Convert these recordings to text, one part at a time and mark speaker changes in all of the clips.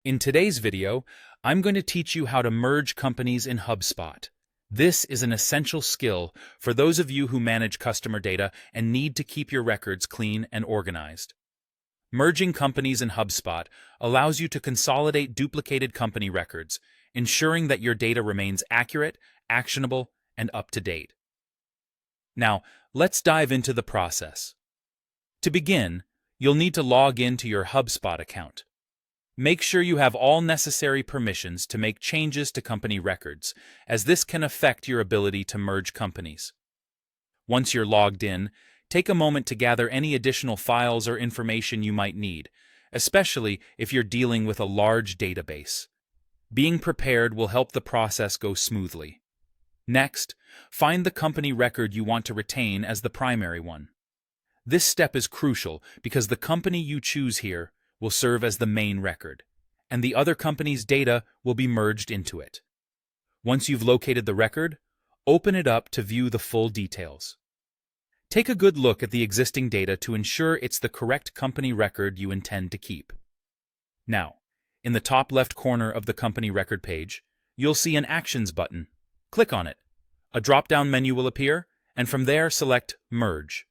Speaker 1: In today's video, I'm going to teach you how to merge companies in HubSpot. This is an essential skill for those of you who manage customer data and need to keep your records clean and organized. Merging companies in HubSpot allows you to consolidate duplicated company records, ensuring that your data remains accurate, actionable, and up to date. Now, let's dive into the process. To begin, you'll need to log into your HubSpot account. Make sure you have all necessary permissions to make changes to company records, as this can affect your ability to merge companies. Once you're logged in, take a moment to gather any additional files or information you might need, especially if you're dealing with a large database. Being prepared will help the process go smoothly. Next, find the company record you want to retain as the primary one. This step is crucial because the company you choose here will serve as the main record, and the other company's data will be merged into it. Once you've located the record, open it up to view the full details. Take a good look at the existing data to ensure it's the correct company record you intend to keep. Now, in the top left corner of the company record page, you'll see an Actions button. Click on it. A drop-down menu will appear, and from there select Merge.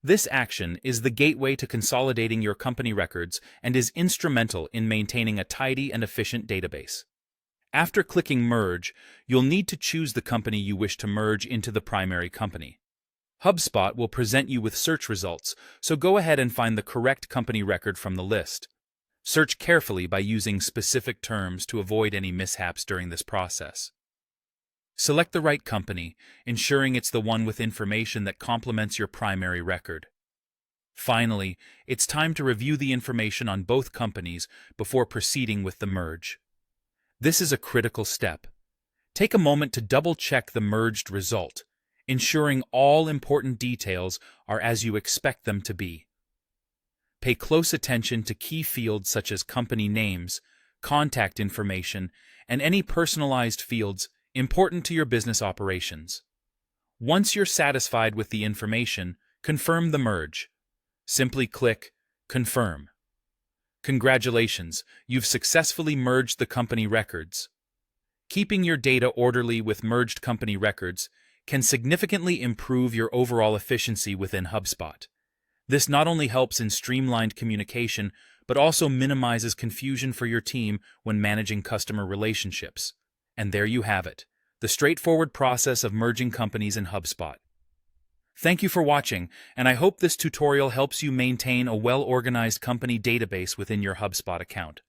Speaker 1: This action is the gateway to consolidating your company records and is instrumental in maintaining a tidy and efficient database. After clicking Merge, you'll need to choose the company you wish to merge into the primary company. HubSpot will present you with search results, so go ahead and find the correct company record from the list. Search carefully by using specific terms to avoid any mishaps during this process. Select the right company, ensuring it's the one with information that complements your primary record. Finally, it's time to review the information on both companies before proceeding with the merge. This is a critical step. Take a moment to double-check the merged result, ensuring all important details are as you expect them to be. Pay close attention to key fields such as company names, contact information, and any personalized fields important to your business operations. Once you're satisfied with the information, confirm the merge. Simply click Confirm. Congratulations, you've successfully merged the company records. Keeping your data orderly with merged company records can significantly improve your overall efficiency within HubSpot. This not only helps in streamlined communication, but also minimizes confusion for your team when managing customer relationships. And there you have it, the straightforward process of merging companies in HubSpot. Thank you for watching, and I hope this tutorial helps you maintain a well-organized company database within your HubSpot account.